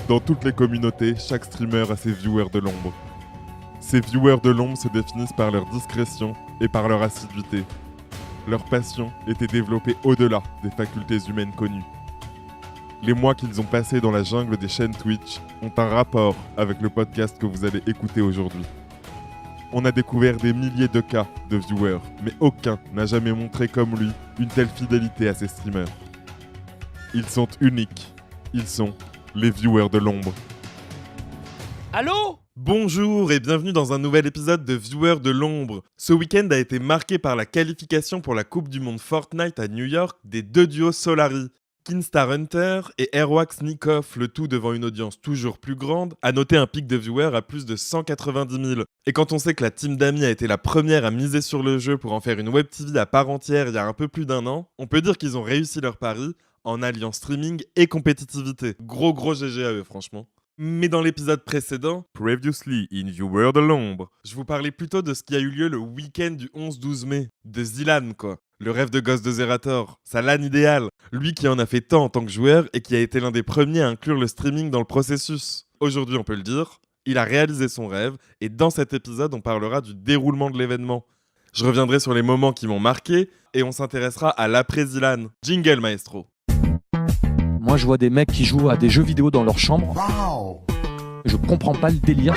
Dans toutes les communautés, chaque streamer a ses viewers de l'ombre. Ces viewers de l'ombre se définissent par leur discrétion et par leur assiduité. Leur passion était développée au-delà des facultés humaines connues. Les mois qu'ils ont passés dans la jungle des chaînes Twitch ont un rapport avec le podcast que vous allez écouter aujourd'hui. On a découvert des milliers de cas de viewers, mais aucun n'a jamais montré comme lui une telle fidélité à ses streamers. Ils sont uniques. Ils sont les viewers de l'ombre. Allô ? Bonjour et bienvenue dans un nouvel épisode de Viewers de l'ombre. Ce week-end a été marqué par la qualification pour la Coupe du Monde Fortnite à New York des deux duos Solari, Kinstar Hunter et Airwax Nikoff, le tout devant une audience toujours plus grande, a noté un pic de viewers à plus de 190 000. Et quand on sait que la team d'Ami a été la première à miser sur le jeu pour en faire une web TV à part entière il y a un peu plus d'un an, on peut dire qu'ils ont réussi leur pari en alliant streaming et compétitivité. Gros GG à eux franchement. Mais dans l'épisode précédent, Previously in Viewers de l'ombre, je vous parlais plutôt de ce qui a eu lieu le week-end du 11-12 mai, de Zilan quoi. Le rêve de gosse de Zerator, sa LAN idéale, lui qui en a fait tant en tant que joueur et qui a été l'un des premiers à inclure le streaming dans le processus. Aujourd'hui on peut le dire, il a réalisé son rêve et dans cet épisode on parlera du déroulement de l'événement. Je reviendrai sur les moments qui m'ont marqué et on s'intéressera à l'après-Zilan. Jingle maestro. Moi, je vois des mecs qui jouent à des jeux vidéo dans leur chambre. Je comprends pas le délire.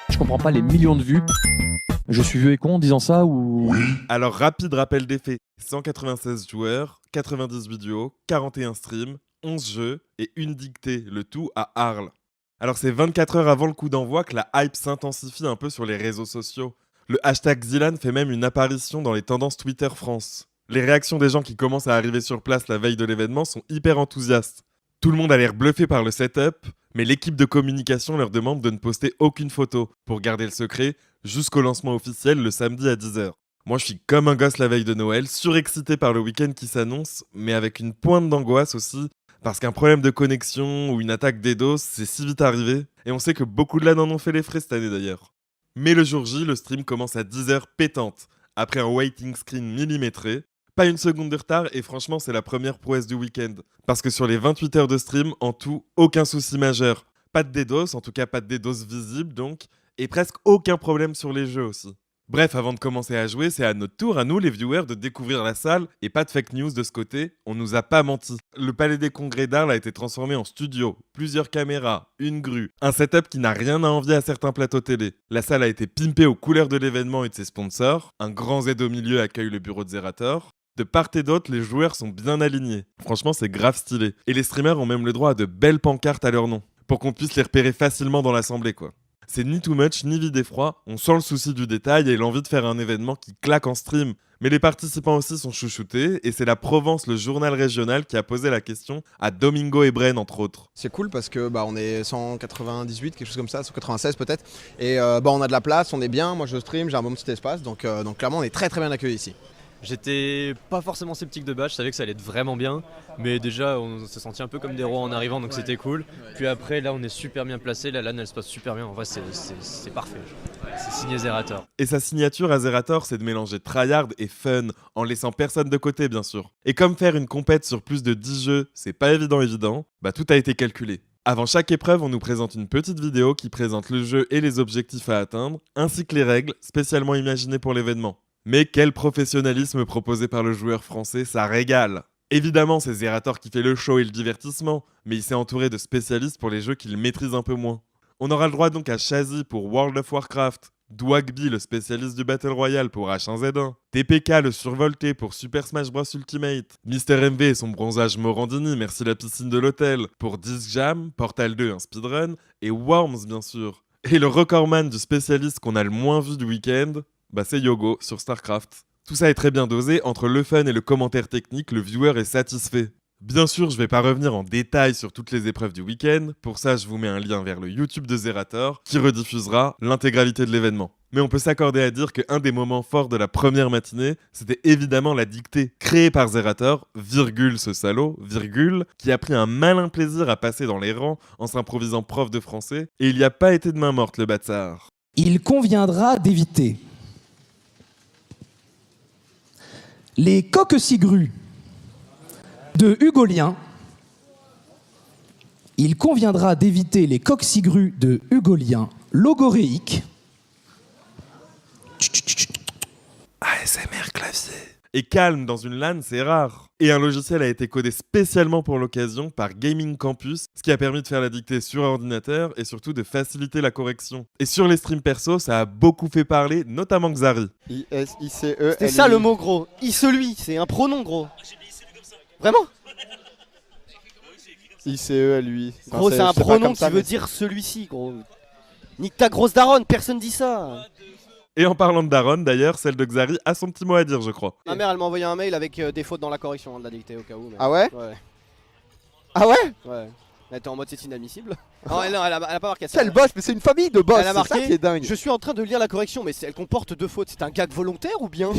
Je comprends pas les millions de vues. Je suis vieux et con en disant ça ou... Alors, rapide rappel des faits. 196 joueurs, 98 duos, 41 streams, 11 jeux et une dictée, le tout à Arles. Alors, c'est 24 heures avant le coup d'envoi que la hype s'intensifie un peu sur les réseaux sociaux. Le hashtag Zilan fait même une apparition dans les tendances Twitter France. Les réactions des gens qui commencent à arriver sur place la veille de l'événement sont hyper enthousiastes. Tout le monde a l'air bluffé par le setup, mais l'équipe de communication leur demande de ne poster aucune photo pour garder le secret jusqu'au lancement officiel le samedi à 10h. Moi je suis comme un gosse la veille de Noël, surexcité par le week-end qui s'annonce, mais avec une pointe d'angoisse aussi, parce qu'un problème de connexion ou une attaque DDoS, c'est si vite arrivé, et on sait que beaucoup de LAN en ont fait les frais cette année d'ailleurs. Mais le jour J, le stream commence à 10h pétante, après un waiting screen millimétré. Pas une seconde de retard et franchement c'est la première prouesse du week-end. Parce que sur les 28 heures de stream, en tout, aucun souci majeur. Pas de DDoS, en tout cas pas de DDoS visible donc, et presque aucun problème sur les jeux aussi. Bref, avant de commencer à jouer, c'est à notre tour, à nous les viewers, de découvrir la salle, et pas de fake news de ce côté, on nous a pas menti. Le palais des congrès d'Arles a été transformé en studio, plusieurs caméras, une grue, un setup qui n'a rien à envier à certains plateaux télé. La salle a été pimpée aux couleurs de l'événement et de ses sponsors, un grand Z au milieu accueille le bureau de Zerator. De part et d'autre, les joueurs sont bien alignés. Franchement, c'est grave stylé. Et les streamers ont même le droit à de belles pancartes à leur nom, pour qu'on puisse les repérer facilement dans l'assemblée, quoi. C'est ni too much, ni vide et froid, on sent le souci du détail et l'envie de faire un événement qui claque en stream. Mais les participants aussi sont chouchoutés, et c'est la Provence, le journal régional, qui a posé la question à Domingo et Bren, entre autres. C'est cool parce que on est 198, quelque chose comme ça, 196 peut-être. Et on a de la place, on est bien, moi je stream, j'ai un bon petit espace, donc clairement on est très bien accueillis ici. J'étais pas forcément sceptique de base, je savais que ça allait être vraiment bien, mais déjà on s'est senti un peu comme des rois en arrivant, donc c'était cool. Puis après là on est super bien placé, la LAN elle se passe super bien, en vrai c'est parfait. C'est signé Zerator. Et sa signature à Zerator, c'est de mélanger tryhard et fun, en laissant personne de côté bien sûr. Et comme faire une compète sur plus de 10 jeux, c'est pas évident, tout a été calculé. Avant chaque épreuve, on nous présente une petite vidéo qui présente le jeu et les objectifs à atteindre, ainsi que les règles spécialement imaginées pour l'événement. Mais quel professionnalisme proposé par le joueur français, ça régale. Évidemment, c'est Zerator qui fait le show et le divertissement, mais il s'est entouré de spécialistes pour les jeux qu'il maîtrise un peu moins. On aura le droit donc à Shazi pour World of Warcraft, Dwagby le spécialiste du Battle Royale pour H1Z1, TPK le survolté pour Super Smash Bros Ultimate, Mister MV et son bronzage Morandini, merci la piscine de l'hôtel, pour Disc Jam, Portal 2 un speedrun, et Worms bien sûr. Et le recordman du spécialiste qu'on a le moins vu du week-end, c'est Yogo sur StarCraft. Tout ça est très bien dosé, entre le fun et le commentaire technique, le viewer est satisfait. Bien sûr, je vais pas revenir en détail sur toutes les épreuves du week-end, pour ça je vous mets un lien vers le YouTube de Zerator, qui rediffusera l'intégralité de l'événement. Mais on peut s'accorder à dire qu'un des moments forts de la première matinée, c'était évidemment la dictée créée par Zerator, virgule ce salaud, virgule, qui a pris un malin plaisir à passer dans les rangs en s'improvisant prof de français, et il n'y a pas été de main morte le bâtard. Il conviendra d'éviter les coques cigrues de Hugolien, Il conviendra d'éviter les coccygrus de hugolien logoréiques. ASMR clavier. Et calme dans une LAN, c'est rare. Et un logiciel a été codé spécialement pour l'occasion par Gaming Campus, ce qui a permis de faire la dictée sur ordinateur et surtout de faciliter la correction. Et sur les streams perso, ça a beaucoup fait parler, notamment Xari. I-S-I-C-E. C'était ça le mot gros. Celui, c'est un pronom gros. Vraiment? I-C-E-L-U-I. Gros, c'est un pronom qui veut dire celui-ci, gros. Nique ta grosse daronne, personne dit ça. Et en parlant de daronne, d'ailleurs, celle de Xari a son petit mot à dire, je crois. Ma mère, elle m'a envoyé un mail avec des fautes dans la correction de la dictée au cas où. Mais... Ah ouais? Ouais. Ah ouais? Ouais. Elle était en mode c'est inadmissible. Non, elle a pas marqué ça. Quel boss, mais c'est une famille de boss, Elle a c'est ça marqué, qui est dingue. je suis en train de lire la correction, mais elle comporte 2 fautes. C'est un gag volontaire ou bien?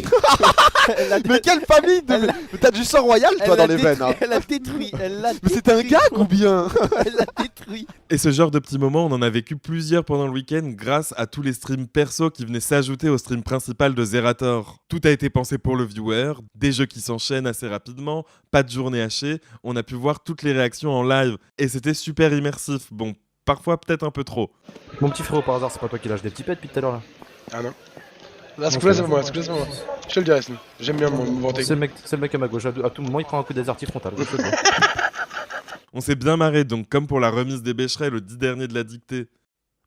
Mais quelle famille de... T'as du sang royal toi dans les veines hein. Elle l'a détruit, Mais c'est un gag ou bien? Elle l'a détruit. Et ce genre de petits moments, on en a vécu plusieurs pendant le week-end grâce à tous les streams perso qui venaient s'ajouter au stream principal de Zerator. Tout a été pensé pour le viewer, des jeux qui s'enchaînent assez rapidement, pas de journée hachée, on a pu voir toutes les réactions en live et c'était super immersif. Bon, parfois peut-être un peu trop. Mon petit frérot, par hasard, c'est pas toi qui lâche des petits pets depuis tout à l'heure là? Ah non. Là, ce coup-là, c'est moi, c'est moi. Je te le dirai, sinon. J'aime bien me vanter. C'est le mec à ma gauche, à tout moment il prend un coup des artis frontal. On s'est bien marré, donc comme pour la remise des Bécherets, le 10 dernier de la dictée.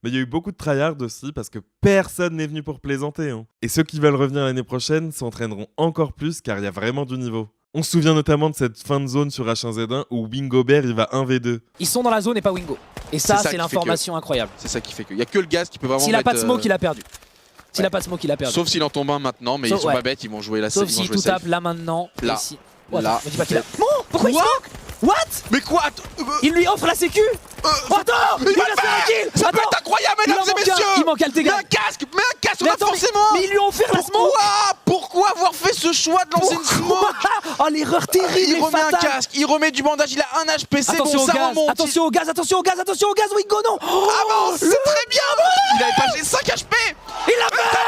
Mais il y a eu beaucoup de tryhard aussi parce que personne n'est venu pour plaisanter. Hein. Et ceux qui veulent revenir l'année prochaine s'entraîneront encore plus car il y a vraiment du niveau. On se souvient notamment de cette fin de zone sur H1Z1 où Wingobert il va 1v2. Ils sont dans la zone et pas Wingo. Et ça, c'est l'information incroyable. C'est ça qui fait que. Il y a que le gaz qui peut vraiment. S'il a mettre, pas de smoke, il a perdu. S'il a pas de smoke, il a perdu. Sauf s'il en tombe un maintenant, mais Sauf, ils sont pas bêtes, ils vont jouer la Sauf ils vont s'il jouer tout safe. tape là maintenant. Là. Et si... Là. Me dis pas qu'il a... Non. Pourquoi il smoke? What? Mais quoi? Il lui offre la sécu. Attends, il a fait un kill. Ça peut être incroyable, mesdames et messieurs. Il manque Altegan. Mais un casque, on a forcément. Mais ils lui ont offert la smoke. Pourquoi avoir fait ce choix de lancer une smoke? Oh l'erreur terrible. Il remet un casque, il remet du bandage, il a un HP, c'est bon, ça remonte. Attention au gaz, attention au gaz, attention au gaz, Wingo non. Avance, c'est très bien. Il avait pas 5 HP. Il l'a fait.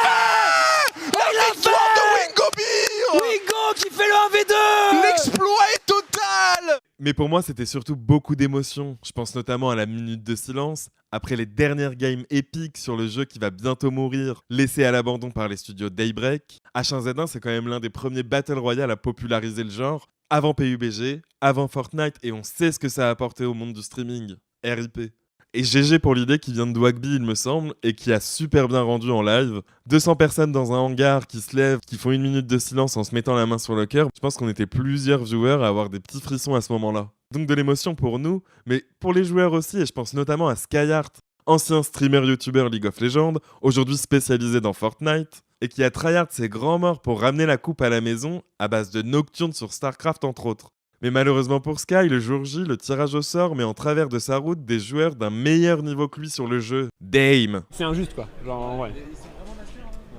La victoire de Wingobir. Wingo qui fait le 1v2. L'exploit est total. Mais pour moi, c'était surtout beaucoup d'émotions. Je pense notamment à la minute de silence, après les dernières games épiques sur le jeu qui va bientôt mourir, laissé à l'abandon par les studios Daybreak. H1Z1, c'est quand même l'un des premiers Battle Royale à populariser le genre, avant PUBG, avant Fortnite, et on sait ce que ça a apporté au monde du streaming. RIP. Et GG pour l'idée qui vient de Dwagby, il me semble, et qui a super bien rendu en live. 200 personnes dans un hangar qui se lèvent, qui font une minute de silence en se mettant la main sur le cœur. Je pense qu'on était plusieurs viewers à avoir des petits frissons à ce moment-là. Donc de l'émotion pour nous, mais pour les joueurs aussi, et je pense notamment à Skyheart, ancien streamer YouTuber League of Legends, aujourd'hui spécialisé dans Fortnite, et qui a tryhard ses grands morts pour ramener la coupe à la maison à base de Nocturne sur StarCraft entre autres. Mais malheureusement pour Sky, le jour J, le tirage au sort met en travers de sa route des joueurs d'un meilleur niveau que lui sur le jeu. Dame. C'est injuste quoi, genre ouais.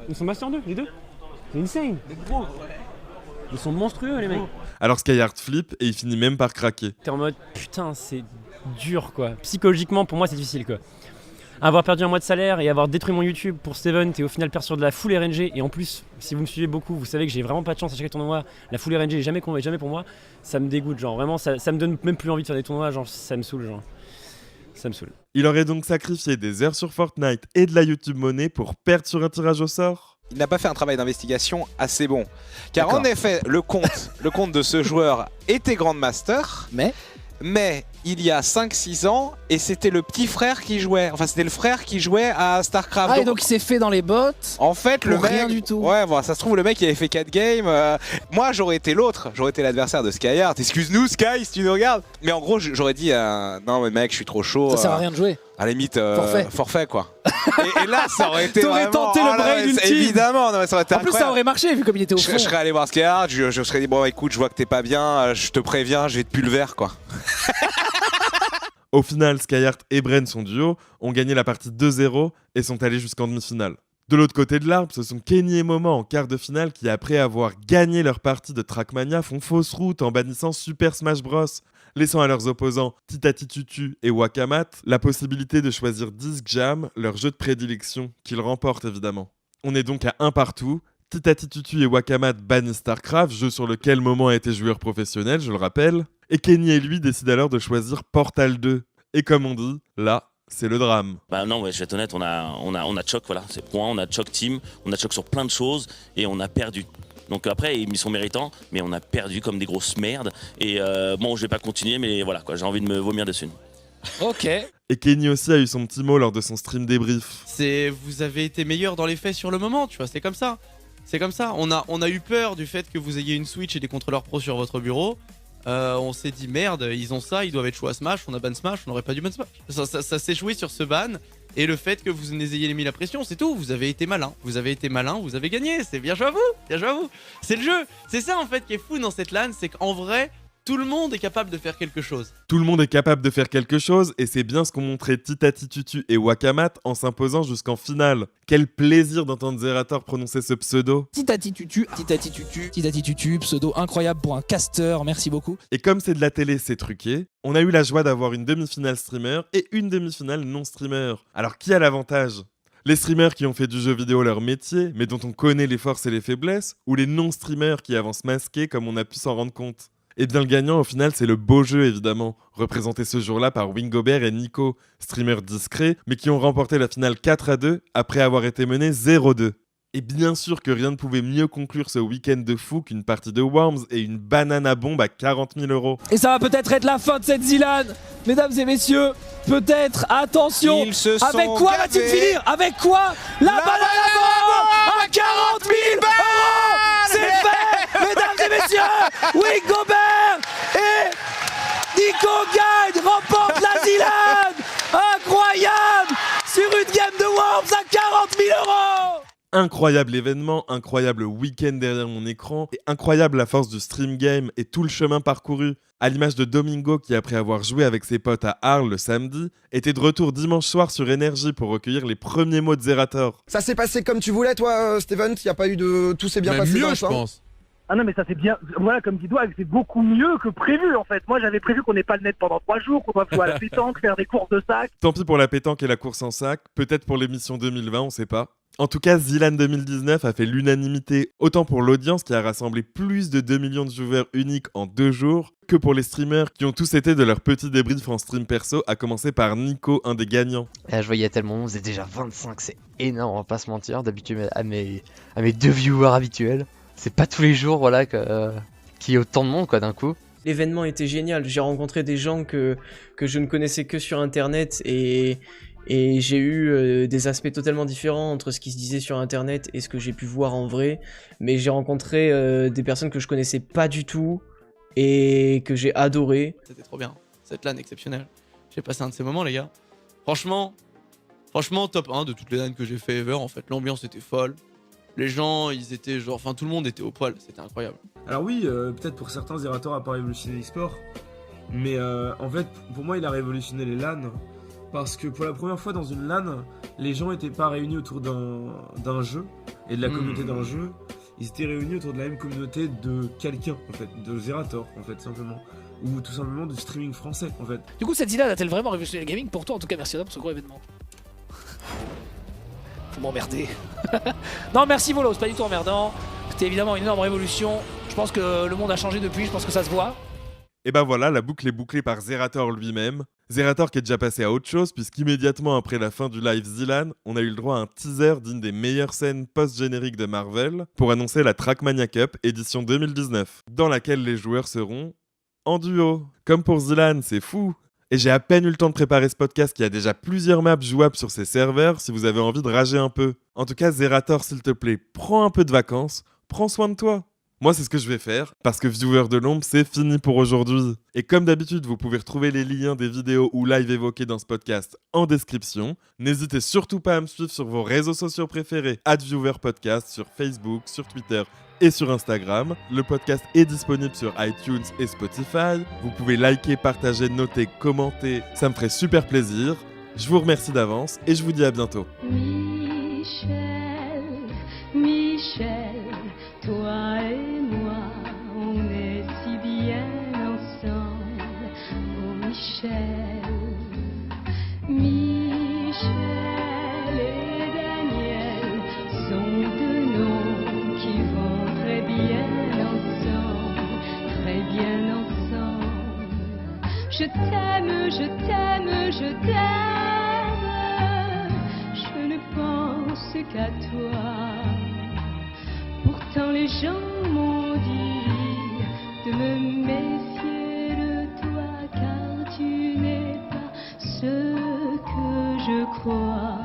Ils sont Master 2, les deux. C'est insane. Ils sont monstrueux les mecs. Alors Skyheart flippe et il finit même par craquer. T'es en mode putain c'est dur quoi. Psychologiquement pour moi c'est difficile quoi. Avoir perdu un mois de salaire et avoir détruit mon YouTube pour Steven et au final perdre sur de la full RNG, et en plus si vous me suivez beaucoup vous savez que j'ai vraiment pas de chance à chaque tournoi, la full RNG est jamais pour moi, ça me dégoûte genre vraiment, ça me donne même plus envie de faire des tournois, genre ça me saoule genre. Ça me saoule. Il aurait donc sacrifié des heures sur Fortnite et de la YouTube monnaie pour perdre sur un tirage au sort. Il n'a pas fait un travail d'investigation assez bon. Car en effet, le compte de ce joueur était Grandmaster. Mais il y a 5-6 ans, et c'était le petit frère qui jouait. Enfin, c'était le frère qui jouait à StarCraft. Ah, et donc il s'est fait dans les bots. En fait, le mec. Rien du tout. Ouais, bon, ça se trouve, le mec il avait fait 4 games. Moi, j'aurais été l'autre. J'aurais été l'adversaire de Skyheart. Excuse-nous, Sky, si tu nous regardes. Mais en gros, j'aurais dit non, mais mec, je suis trop chaud. Ça sert à rien de jouer. À la limite, forfait quoi. et là, ça aurait été. T'aurais tenté le break d'une team. Évidemment, non, ça aurait été en plus, ça aurait marché vu comme il était au fond. Je serais allé voir Skyheart, je serais dit, bon, écoute, je vois que t'es pas bien, je te préviens, je vais te pulvère quoi. Au final, Skyheart et Bren, son duo, ont gagné la partie 2-0 et sont allés jusqu'en demi-finale. De l'autre côté de l'arbre, ce sont Kenny et Momo en quart de finale qui, après avoir gagné leur partie de Trackmania, font fausse route en bannissant Super Smash Bros, laissant à leurs opposants Titatitutu et Wakamat la possibilité de choisir Disc Jam, leur jeu de prédilection, qu'ils remportent évidemment. On est donc à un partout. Titatitutu et Wakamat bannissent StarCraft, jeu sur lequel Momo a été joueur professionnel, je le rappelle. Et Kenny et lui décident alors de choisir Portal 2. Et comme on dit, là, c'est le drame. Bah non, ouais, je vais être honnête, on a choc, voilà, c'est point, on a choc team, on a choc sur plein de choses et on a perdu. Donc après, ils sont méritants, mais on a perdu comme des grosses merdes. Et bon, je vais pas continuer, mais voilà, quoi, j'ai envie de me vomir dessus. Ok. Et Kenny aussi a eu son petit mot lors de son stream débrief. Vous avez été meilleur dans les faits sur le moment, tu vois, c'est comme ça. C'est comme ça. On a eu peur du fait que vous ayez une Switch et des contrôleurs pro sur votre bureau. On s'est dit merde, ils ont ça, ils doivent être chauds à Smash, on a ban Smash, on n'aurait pas dû ban Smash. Ça s'est joué sur ce ban et le fait que vous nous ayez mis la pression, c'est tout. Vous avez été malin, vous avez gagné, c'est bien joué à vous, c'est le jeu. C'est ça en fait qui est fou dans cette LAN, c'est qu'en vrai, tout le monde est capable de faire quelque chose. Tout le monde est capable de faire quelque chose et c'est bien ce qu'ont montré Titati Tutu et Wakamat en s'imposant jusqu'en finale. Quel plaisir d'entendre Zerator prononcer ce pseudo. Titati Tutu, pseudo incroyable pour un caster, merci beaucoup. Et comme c'est de la télé, c'est truqué, on a eu la joie d'avoir une demi-finale streamer et une demi-finale non streamer. Alors qui a l'avantage ? Les streamers qui ont fait du jeu vidéo leur métier, mais dont on connaît les forces et les faiblesses, ou les non-streamers qui avancent masqués comme on a pu s'en rendre compte ? Et bien le gagnant au final c'est le beau jeu évidemment, représenté ce jour-là par Wingobert et Nico, streamers discrets, mais qui ont remporté la finale 4-2 après avoir été menés 0-2. Et bien sûr que rien ne pouvait mieux conclure ce week-end de fou qu'une partie de Worms et une banana bombe à 40 000 €. Et ça va peut-être être la fin de cette Zilan, mesdames et messieurs, peut-être, attention, avec quoi va-t-il finir? Avec quoi? La banana bombe à 40 000 €. C'est fait, mesdames et messieurs. Wingobert et Nico gagne, remporte la Zilan. Incroyable, sur une game de Worms à 40 000 €. Incroyable événement, incroyable week-end derrière mon écran, et incroyable la force du stream game et tout le chemin parcouru. À l'image de Domingo qui, après avoir joué avec ses potes à Arles le samedi, était de retour dimanche soir sur Énergie pour recueillir les premiers mots de Zerator. Ça s'est passé comme tu voulais, toi, Steven? Il n'y a pas eu de... Tout s'est bien passé dans le je pense. Ah non mais ça c'est bien, voilà comme dit Doig, c'est beaucoup mieux que prévu en fait. Moi j'avais prévu qu'on n'ait pas le net pendant 3 jours, qu'on doit jouer à la pétanque, faire des courses de sac. Tant pis pour la pétanque et la course en sac, peut-être pour l'émission 2020, on sait pas. En tout cas, Zilan 2019 a fait l'unanimité, autant pour l'audience qui a rassemblé plus de 2 millions de viewers uniques en 2 jours, que pour les streamers qui ont tous été de leur petit débrief en stream perso, à commencer par Nico, un des gagnants. Je voyais tellement, vous êtes déjà 25, c'est énorme, on va pas se mentir, d'habitude à mes 2 viewers habituels. C'est pas tous les jours voilà, qu'il y ait autant de monde quoi d'un coup. L'événement était génial, j'ai rencontré des gens que je ne connaissais que sur internet et j'ai eu des aspects totalement différents entre ce qui se disait sur internet et ce que j'ai pu voir en vrai. Mais j'ai rencontré des personnes que je connaissais pas du tout et que j'ai adoré. C'était trop bien, cette LAN exceptionnelle. J'ai passé un de ces moments les gars. Franchement top 1 de toutes les LAN que j'ai fait ever en fait. L'ambiance était folle. Les gens, ils étaient genre... Enfin, tout le monde était au poil, c'était incroyable. Alors oui, peut-être pour certains, Zerator a pas révolutionné l'e-sport. Mais en fait, pour moi, il a révolutionné les LAN. Parce que pour la première fois dans une LAN, les gens n'étaient pas réunis autour d'un jeu et de la communauté d'un jeu. Ils étaient réunis autour de la même communauté de quelqu'un, en fait, de Zerator, en fait, simplement. Ou tout simplement du streaming français, en fait. Du coup, cette Zilan a-t-elle vraiment révolutionné le gaming? Pour toi, en tout cas, merci pour ce gros événement. Faut m'emmerder. Non, merci Volo, c'est pas du tout emmerdant. C'était évidemment une énorme révolution. Je pense que le monde a changé depuis, je pense que ça se voit. Et bah voilà, la boucle est bouclée par Zerator lui-même. Zerator qui est déjà passé à autre chose, puisqu'immédiatement après la fin du live Zilan, on a eu le droit à un teaser d'une des meilleures scènes post-génériques de Marvel pour annoncer la Trackmania Cup édition 2019, dans laquelle les joueurs seront en duo. Comme pour Zilan, c'est fou! Et j'ai à peine eu le temps de préparer ce podcast qui a déjà plusieurs maps jouables sur ses serveurs si vous avez envie de rager un peu. En tout cas, Zerator, s'il te plaît, prends un peu de vacances, prends soin de toi. Moi, c'est ce que je vais faire, parce que Viewer de l'ombre, c'est fini pour aujourd'hui. Et comme d'habitude, vous pouvez retrouver les liens des vidéos ou lives évoqués dans ce podcast en description. N'hésitez surtout pas à me suivre sur vos réseaux sociaux préférés, @ViewerPodcast, sur Facebook, sur Twitter et sur Instagram. Le podcast est disponible sur iTunes et Spotify. Vous pouvez liker, partager, noter, commenter, ça me ferait super plaisir. Je vous remercie d'avance et je vous dis à bientôt. Michel, toi et moi, on est si bien ensemble. Oh Michel, Michel et Daniel sont deux noms qui vont très bien ensemble, très bien ensemble. Je t'aime, toi. Pourtant les gens m'ont dit de me méfier de toi, car tu n'es pas ce que je crois.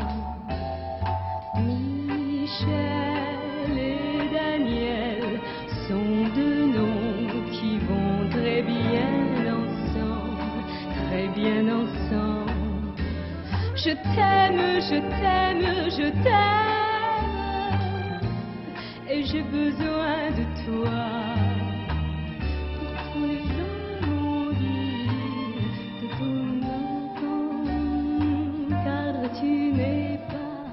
Michel et Daniel sont deux noms qui vont très bien ensemble, très bien ensemble. Je t'aime, je t'aime, je t'aime, et j'ai besoin de toi. Pourtant les gens m'ont dit de ton enfant, car tu n'es pas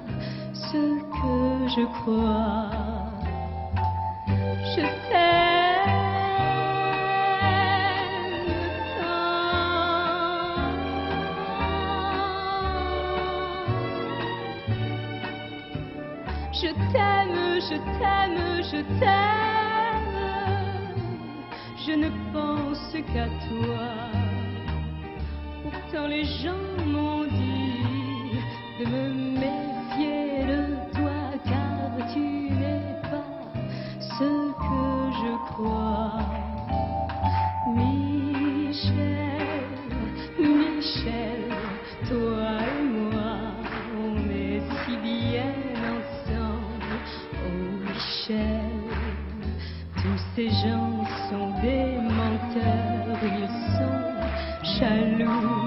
ce que je crois. Je t'aime tant. Je t'aime, je t'aime, je t'aime. Je ne pense qu'à toi. Pourtant les gens m'ont dit de me méfier de toi, car tu n'es pas ce que je crois. Michel, Michel, toi et moi, on est si bien ensemble. Oh Michel, tous ces gens sont des menteurs, ils sont jaloux.